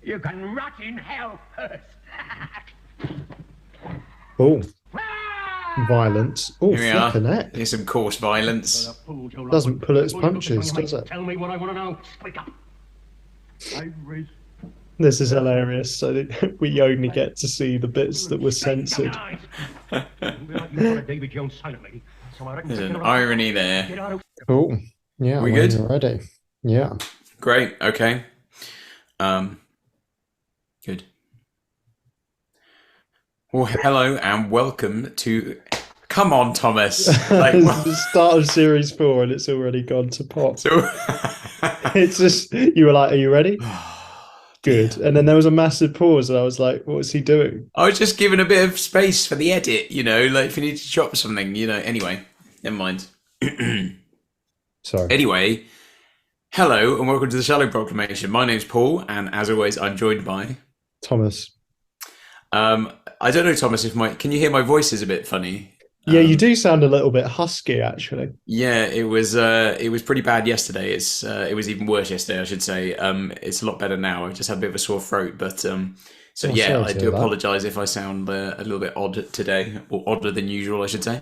You can rot in hell first. Oh, violence. Oh, Here we are. flipping heck. Here's some coarse violence. Doesn't pull its punches, does it? Tell me what I want to know. Speak up. This is hilarious. So we only get to see the bits that were censored. There's an irony there. Oh, yeah. We when good? you're ready. Yeah. Great. Okay. Good. Well, hello and welcome to. Come on, Thomas. Like, It's the start of series 4 and it's already gone to pop. so. It's just, you were like, are you ready? Good. And then there was a massive pause and I was like, what was he doing? I was just giving a bit of space for the edit, like if you need to chop something, Anyway, never mind. Sorry. Anyway, hello and welcome to the Shallow Proclamation. My name's Paul, and as always, I'm joined by Thomas. I don't know, Thomas, can you hear my voice is a bit funny? Yeah, you do sound a little bit husky, actually. Yeah, it was pretty bad yesterday. It was even worse yesterday, I should say. It's a lot better now. I just had a bit of a sore throat, but I do apologise if I sound a little bit odd today, or odder than usual, I should say.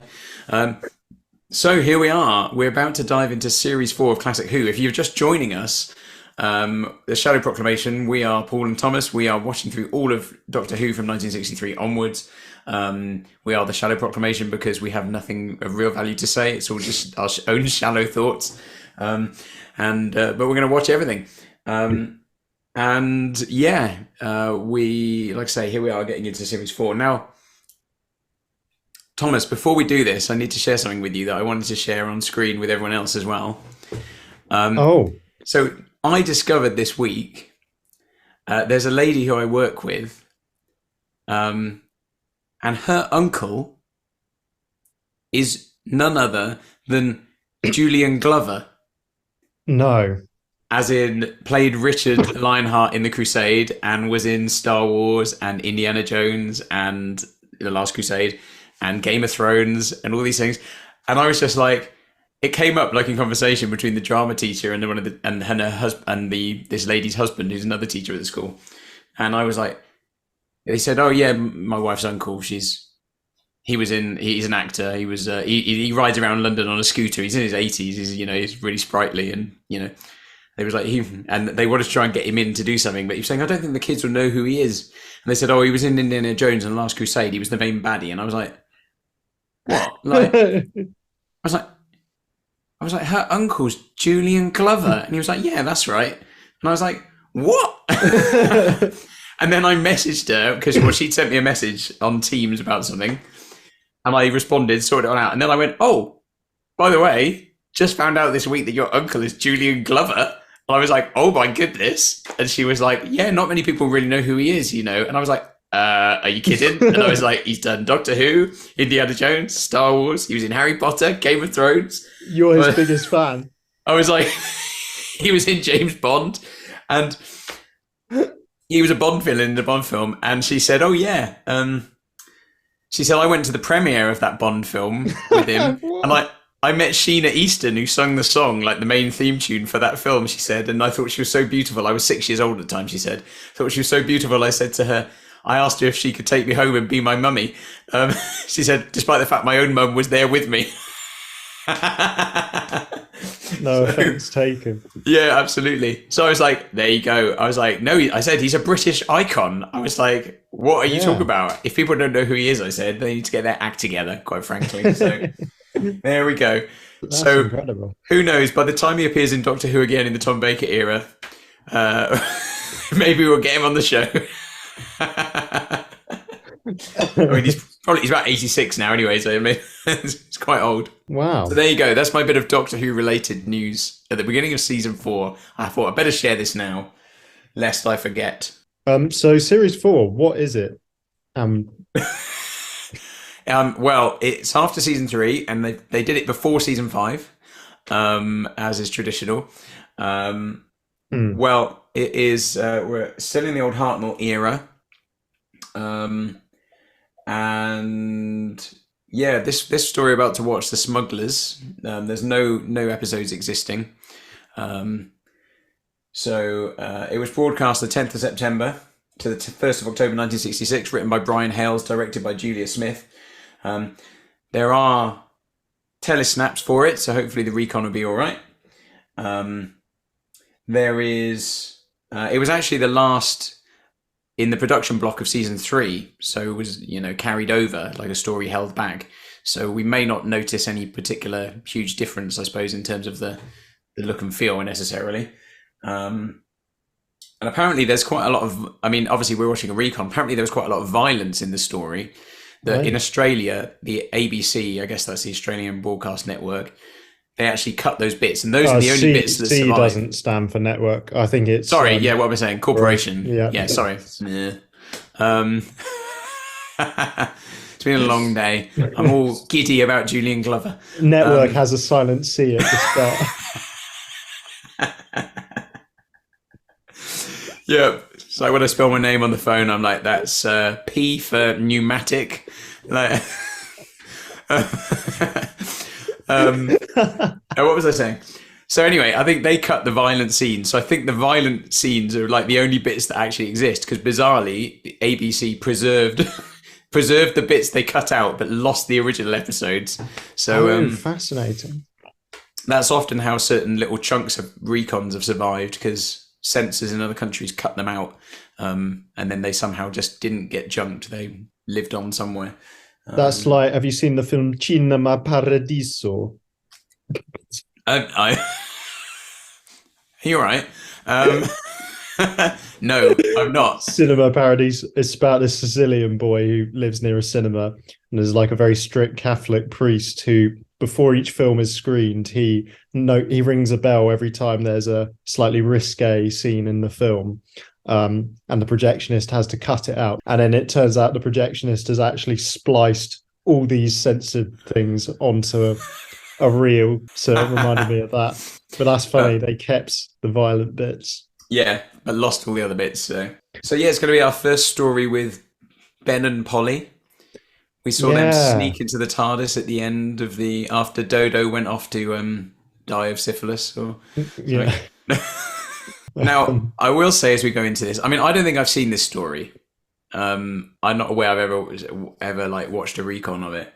So here we are. We're about to dive into Series 4 of Classic Who. If you're just joining us, the Shallow Proclamation, we are Paul and Thomas. We are watching through all of Doctor Who from 1963 onwards. We are the Shallow Proclamation because we have nothing of real value to say. It's all just our own shallow thoughts. But we're going to watch everything. We, like I say, here we are getting into Series 4. Now, Thomas, before we do this, I need to share something with you that I wanted to share on screen with everyone else as well. So I discovered this week, there's a lady who I work with, and her uncle is none other than Julian Glover. No. As in, played Richard Lionheart in The Crusade and was in Star Wars and Indiana Jones and The Last Crusade and Game of Thrones and all these things. And I was just like, it came up like in conversation between the drama teacher and her husband and this lady's husband, who's another teacher at the school. And I was like, they said, "Oh yeah, my wife's uncle. He's an actor. He was he rides around London on a scooter. He's in his 80s. He's really sprightly and They was like and they wanted to try and get him in to do something, but he was saying, I don't think the kids will know who he is. And they said, oh, he was in Indiana Jones and The Last Crusade. He was the main baddie. And I was like, what? Like, I was like, her uncle's Julian Glover. And he was like, yeah, that's right. And I was like, what? And then I messaged her because she'd sent me a message on Teams about something. And I responded, sorted it all out. And then I went, oh, by the way, just found out this week that your uncle is Julian Glover. And I was like, oh my goodness. And she was like, yeah, not many people really know who he is, And I was like, are you kidding? And I was like, he's done Doctor Who, Indiana Jones, Star Wars. He was in Harry Potter, Game of Thrones. You're his biggest fan. I was like, he was in James Bond. And he was a Bond villain in a Bond film. And she said, oh yeah. She said, I went to the premiere of that Bond film with him. And I met Sheena Easton, who sung the song, like the main theme tune for that film, she said. And I thought she was so beautiful. I was 6 years old at the time, she said. Thought she was so beautiful. I said to her, I asked her if she could take me home and be my mummy. She said, despite the fact my own mum was there with me. No offense taken. Yeah, absolutely. So I was like, there you go. I was like, no, I said, he's a British icon. I was like, what are you talking about? If people don't know who he is, I said, they need to get their act together, quite frankly. So there we go. That's incredible. Who knows, by the time he appears in Doctor Who again in the Tom Baker era, maybe we'll get him on the show. I mean, he's about 86 now anyway, so I mean, it's quite old. Wow. So there you go. That's my bit of Doctor Who related news at the beginning of season 4. I thought I'd better share this now, lest I forget. So series 4, what is it? Well, it's after season 3, and they did it before season 5, as is traditional. Well, it is. We're still in the old Hartnell era. And yeah, this story about to watch, the Smugglers. There's no episodes existing. So it was broadcast the 10th of September to the 1st of October 1966, written by Brian Hales, directed by Julia Smith. There are telesnaps for it, so hopefully the recon will be all right. There is... it was actually the last in the production block of season 3, so it was, carried over, like a story held back. So we may not notice any particular huge difference, I suppose, in terms of the look and feel necessarily. And apparently there's quite a lot of, obviously we're watching a recon, apparently there was quite a lot of violence in the story. That in Australia, the ABC, I guess that's the Australian Broadcast Network, they actually cut those bits, and those are the only bits that survive. C doesn't stand for network. I think it's... Sorry, what am I saying? Corporation. Yeah, sorry. Yeah. It's been a long day. I'm all giddy about Julian Glover. Network has a silent C at the start. Yeah. So when I spell my name on the phone, I'm like, that's P for pneumatic. Like, what was I saying? So anyway, I think they cut the violent scenes. So I think the violent scenes are like the only bits that actually exist, because bizarrely, the ABC preserved the bits they cut out, but lost the original episodes. So fascinating. That's often how certain little chunks of recons have survived, because censors in other countries cut them out, and then they somehow just didn't get junked. They lived on somewhere. That's like, have you seen the film Cinema Paradiso? You're right. No, I'm not. Cinema Paradiso. It's about this Sicilian boy who lives near a cinema, and there's like a very strict Catholic priest who, before each film is screened, he rings a bell every time there's a slightly risque scene in the film. And the projectionist has to cut it out. And then it turns out the projectionist has actually spliced all these censored things onto a reel. So it reminded me of that. But that's funny. They kept the violent bits. Yeah, but lost all the other bits. So yeah, it's going to be our first story with Ben and Polly. We saw them sneak into the TARDIS at the end of after Dodo went off to die of syphilis. Yeah. Now, I will say as we go into this, I don't think I've seen this story. I'm not aware I've ever like watched a recon of it.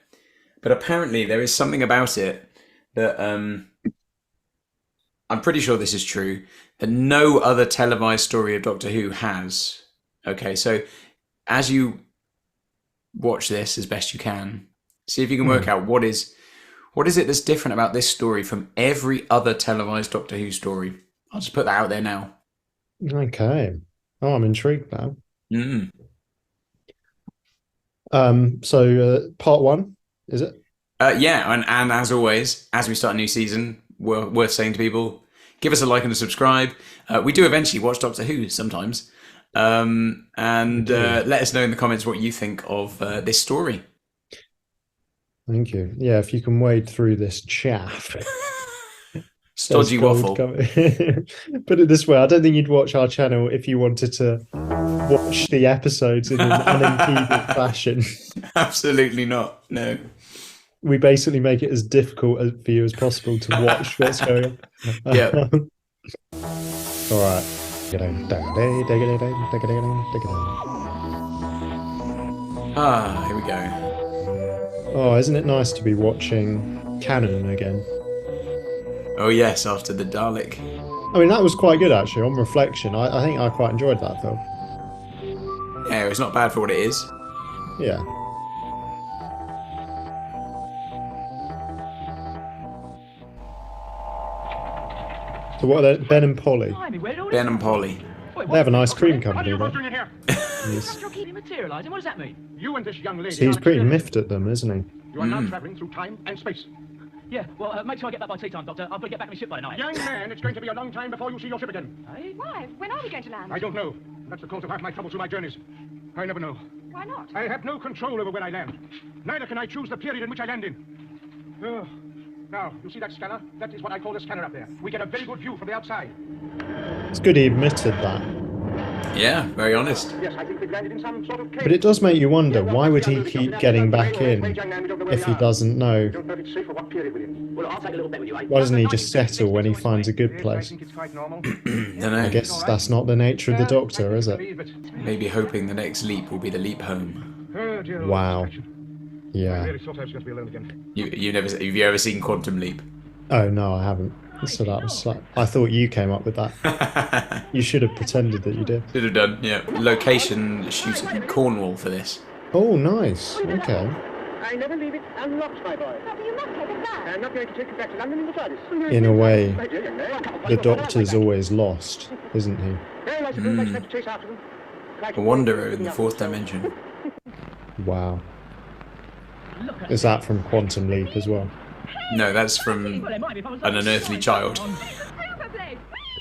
But apparently there is something about it that I'm pretty sure this is true, that no other televised story of Doctor Who has. Okay, so as you watch this as best you can, see if you can work out what is it that's different about this story from every other televised Doctor Who story. I'll just put that out there now. Okay. Oh, I'm intrigued now. So part 1, is it? Yeah, and as always, as we start a new season, we're worth saying to people, give us a like and a subscribe. We do eventually watch Doctor Who sometimes. And let us know in the comments what you think of this story. Thank you. Yeah, if you can wade through this chaff. Stodgy waffle. Put it this way, I don't think you'd watch our channel if you wanted to watch the episodes in an unimpeded fashion. Absolutely not. No. We basically make it as difficult for you as possible to watch what's going on. Yeah. All right. Here we go. Oh, isn't it nice to be watching canon again? Oh yes, after the Dalek. That was quite good actually. On reflection, I think I quite enjoyed that film. Yeah, it's not bad for what it is. Yeah. So what are they? Ben and Polly? Ben and Polly. They have an ice cream company, What are though. you doing here? Yes. You're keeping materialising. What does that mean? You and this young lady. So he's pretty miffed at them, isn't he? You are now travelling through time and space. Yeah, well, make sure I get back by tea time, Doctor. I've got to get back on my ship by night. Young man, it's going to be a long time before you see your ship again. Hey? Why? When are we going to land? I don't know. That's the cause of half my troubles through my journeys. I never know. Why not? I have no control over when I land. Neither can I choose the period in which I land in. Oh. Now, you see that scanner? That is what I call a scanner up there. We get a very good view from the outside. It's good he admitted that. Yeah, very honest. Yes, I think we've landed in some sort of cave. But it does make you wonder, why would he keep getting back in if he doesn't know? Don't know if it's safe or what period we're in. Well, I'll take a little bet with you, eh? Why doesn't he just settle when he finds a good Yes, I place? think it's quite normal. Dunno. I guess that's not the nature of the Doctor, is it? Maybe hoping the next leap will be the leap home. Oh, dear Wow. Lord, I Yeah. really thought I was going to be alone again. Have you ever seen Quantum Leap? Oh no, I haven't. So that was like, I thought you came up with that. You should have pretended that you did. Should have done, yeah. Location shooting in Cornwall for this. Oh, nice. Okay. I never leave it unlocked, my boy. But you must take it back. I'm not going to take it back to London in the TARDIS. In a way, My dear young man. the Doctor's always lost, isn't he? Well, I suppose I should have to chase after them. A wanderer in the fourth dimension. Wow. Is that from Quantum Leap as well? No, that's from an unearthly child.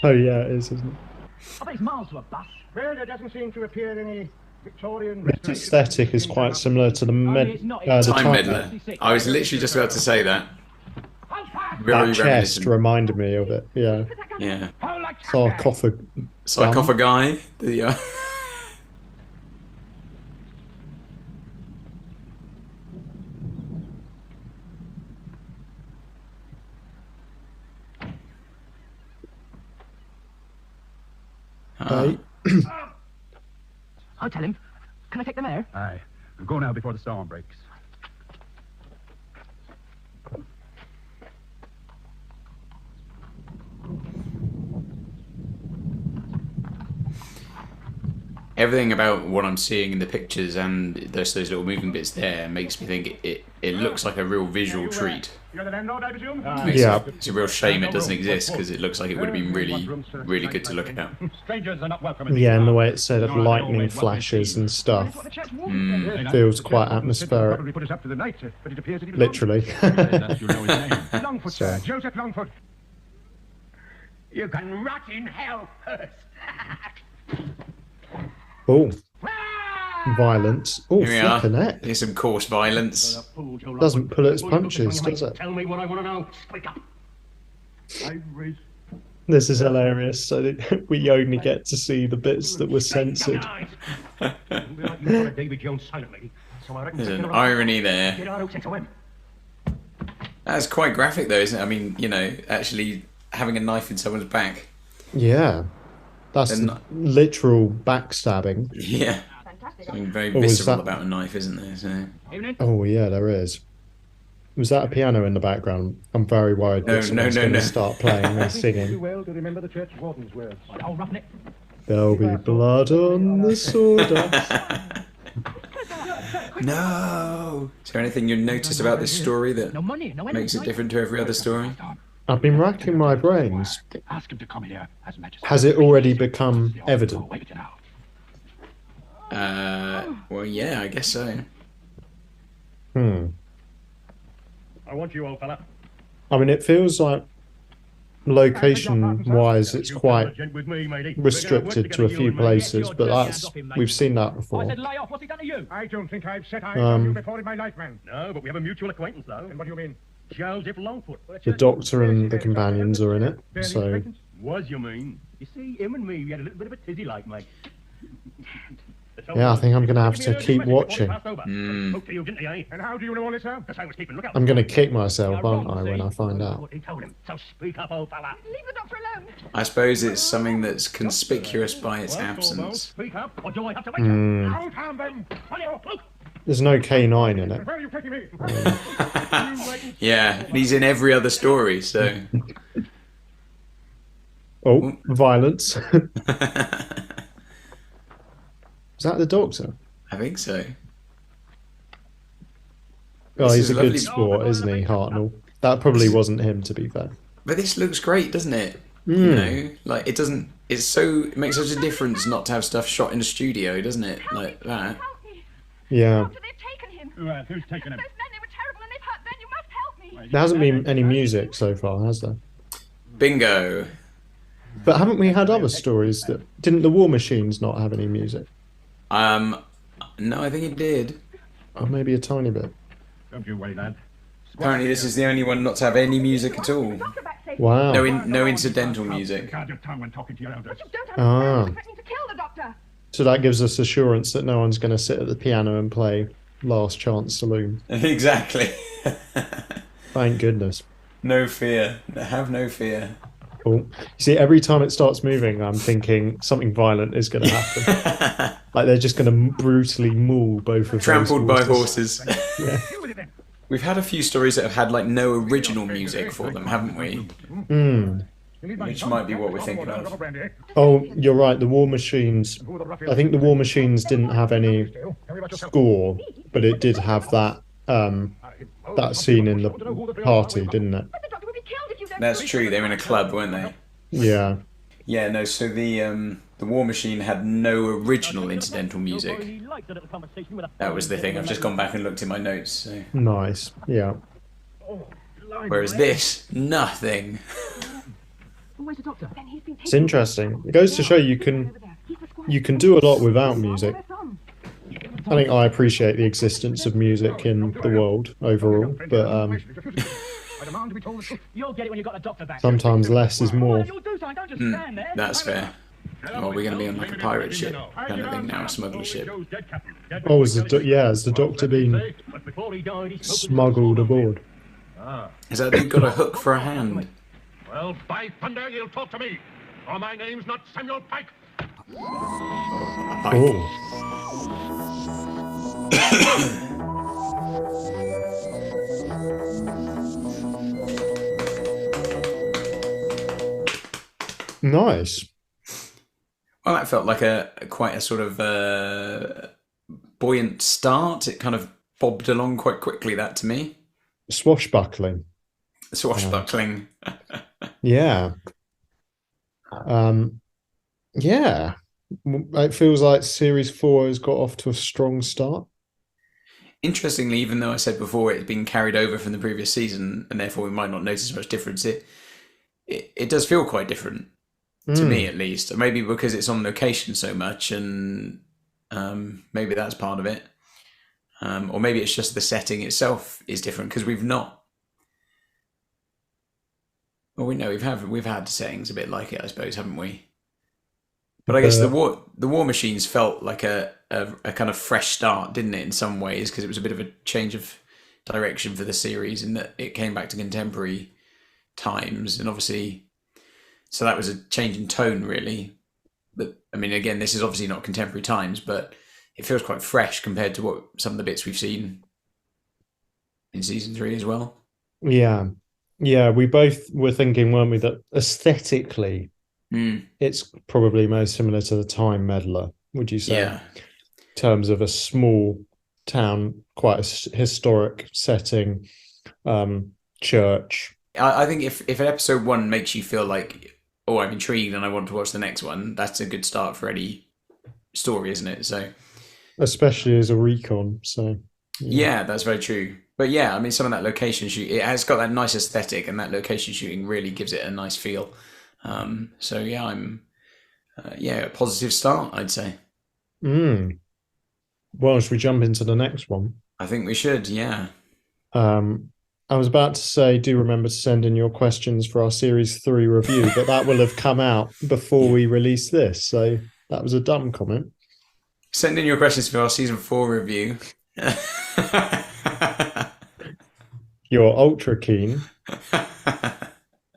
Oh yeah, it is, isn't it? I bet it's miles to a bus. Well, there doesn't seem to appear any Victorian... The aesthetic is quite similar to the Time time Meddler. I was literally just about to say that. Very That chest reminiscent. reminded me of it. Yeah. Yeah. Sarcophagus. Sarcophagi. The Hey. I'll tell him. Can I take the mare? Aye. Go now before the storm breaks. everything about what I'm seeing in the pictures and those little moving bits there makes me think it looks like a real visual treat. You're the landlord, I presume? Yeah. It's a real shame it doesn't exist because it looks like it would have been really good to look at. Strangers are not welcome. Yeah, and the way it's set up, lightning flashes and stuff, feels quite atmospheric. Probably put us up to the night, but it appears that he was Literally. That's you know his name. wrong. Longfoot, sir. So- Joseph Longfoot. You can rot in hell first. Oh, violence. Oh, Here we are. flipping heck. Here's some coarse violence. Doesn't pull its punches, does it? Tell me what I want to know. Speak up. Ivory. This is hilarious. So that we only get to see the bits that were censored. David Jones silently. So I reckon There's an irony there. Get out of him. That's quite graphic though, isn't it? I mean, you know, actually having a knife in someone's back. Yeah. That's They're not- literal backstabbing. Yeah. Fantastic. Something very Oh, is visceral that- about a knife, isn't there? So. Evening. Oh, yeah, there is. Was that a piano in the background? I'm very worried No, that someone's no, going no. to start playing and Too singing. well to remember the church warden's words. Oh, roughing it. There'll be blood on the sawdust. No. Is there anything you notice about this story that No money, no makes it different to every other story? I've been racking my brains. Ask him to come here, As Majesty. Has it already become evident? Wait it out. Well, yeah, I guess so. Hmm. I want you, old fella. I mean, it feels like location-wise, it's quite With me, matey. restricted to a few places, but we've seen that I before. said lay off. What's he done to you? I don't think I've set eyes on you before in my life, man. No, but we have a mutual acquaintance, though. And what do you mean? Joseph Longfoot. The Doctor and the companions are in it, Barely so acquaintance? Was, you mean? You see, him and me, we had a little bit of a tizzy like, mate. yeah, I think I'm going to have to keep watching. Spoke to you, didn't he, eh? And how do you know all this, sir? Because I was keeping lookout. I'm going to kick myself, aren't I, when I find out? What he told him. So speak up, old fella. Leave the doctor alone. I suppose it's something that's conspicuous by its absence. Speak up, or do I have to wait? Out on them! There's no K9 in it. Where are you taking me? Yeah, and he's in every other story, so. Oh, violence. Is that the Doctor? I think so. Oh, This he's is a lovely. good sport, isn't he, Hartnell? That probably wasn't him, to be fair. But this looks great, doesn't it? You know, like it doesn't. It makes such a difference not to have stuff shot in a studio, doesn't it? Like that. Help me. Yeah. Doctor, they've taken him. Who's taking him? Those men, they were terrible and they've hurt Ben. You must help me. There hasn't been any music so far, has there? Bingo. But haven't we had other stories that... Didn't the War Machines not have any music? No, I think it did. Or maybe a tiny bit. Don't you worry, lad. Apparently, this is the only one not to have any music at all. Doctor back safe. Wow. No incidental music. Guard your tongue when talking to your elders. But you don't Ah. understand. You're threatening to kill the doctor. So that gives us assurance that no one's going to sit at the piano and play Last Chance Saloon. Exactly. Thank goodness. No fear. Have no fear. Cool. You see, every time it starts moving, I'm thinking something violent is going to happen. Like they're just going to brutally maul both of Trampled by those horses. horses. Yeah. Deal with it then. We've had a few stories that have had like no original music for them, haven't we? Mm. Which might be what we're thinking of. Oh, you're right. The War Machines. I think the War Machines didn't have any score, but it did have that that scene in the party, didn't it? But the doctor would be killed if you don't. That's true. They were in a club, weren't they? Yeah. Yeah. No. So the War Machine had no original incidental music. That was the thing. I've just gone back and looked in my notes. So. Nice. Yeah. Whereas this, nothing. Where's the doctor? Then he's been It's interesting. It goes to show you can do a lot without music. I think I appreciate the existence of music in the world overall, but I demand to be told the truth. You'll get it when you've got the doctor back. sometimes less is more. You'll do something. Don't just stand there. That's fair. Well, we're going to be on like a pirate ship kind of thing now, a smuggler ship. Oh, has the Doctor been But before he died, he spoke with smuggled aboard? Is that they've got a hook for a hand? Well, by thunder, you'll talk to me. Or my name's not Samuel Pike. Oh. Nice. Well, that felt like quite a sort of buoyant start. It kind of bobbed along quite quickly, that to me. Swashbuckling. Swashbuckling. Yeah. Yeah. It feels like Series 4 has got off to a strong start. Interestingly, even though I said before it had been carried over from the previous season, and therefore we might not notice much difference, it does feel quite different. To me, at least. Maybe because it's on location so much, and maybe that's part of it. Or maybe it's just the setting itself is different because we've not. Well, we know we've had settings a bit like it, I suppose, haven't we? But I guess the War Machines felt like a kind of fresh start, didn't it? In some ways, because it was a bit of a change of direction for the series, in that it came back to contemporary times, and obviously. So that was a change in tone, really. But I mean, again, this is obviously not contemporary times, but it feels quite fresh compared to what some of the bits we've seen in season 3 as well. Yeah. Yeah, we both were thinking, weren't we, that aesthetically, it's probably most similar to the Time Meddler, would you say? Yeah. In terms of a small town, quite a historic setting, church. I think if an episode 1 makes you feel like, oh, I'm intrigued and I want to watch the next one, that's a good start for any story, isn't it? So, especially as a recon. So, yeah, that's very true. But yeah, I mean, some of that location shoot, it has got that nice aesthetic, and that location shooting really gives it a nice feel. So yeah, I'm a positive start, I'd say. Well, should we jump into the next one? I think we should. Yeah. I was about to say, do remember to send in your questions for our Series 3 review, but that will have come out before we release this. So that was a dumb comment. Send in your questions for our Season 4 review. You're ultra keen.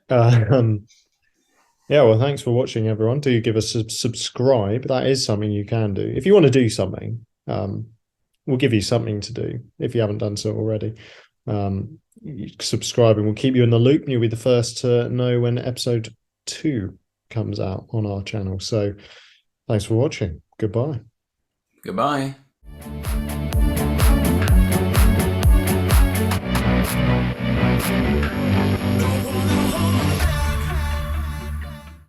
Yeah, well, thanks for watching, everyone. Do give us a subscribe. That is something you can do. If you want to do something, we'll give you something to do if you haven't done so already. Subscribe and we'll keep you in the loop, and you'll be the first to know when episode 2 comes out on our channel. So thanks for watching. Goodbye. Goodbye.